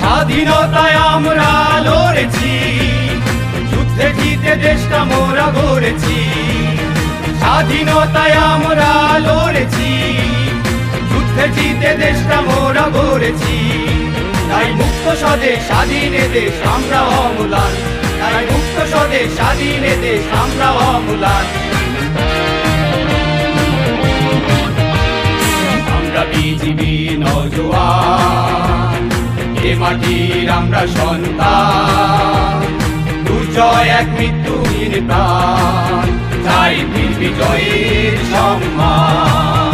স্বাধীনতায় আমরা লড়েছি, যুদ্ধে জিতে দেশটা মোরা গড়েছি। স্বাধীনতায় আমরা লড়েছি, যুদ্ধে জিতে দেশটা মোরা গড়েছি। তাই মুক্ত স্বদেশ স্বাধীন দেশ আমরা অম্লান, তাই মুক্ত স্বদেশ স্বাধীন দেশ আমরা অম্লান। আমরা বিজিবি নওজোয়ান, এ মাটির আমরা সন্তান। দুর্জয় এক মৃত্যুহীন প্রাণ, চাই বীর বিজয়ের সম্মান।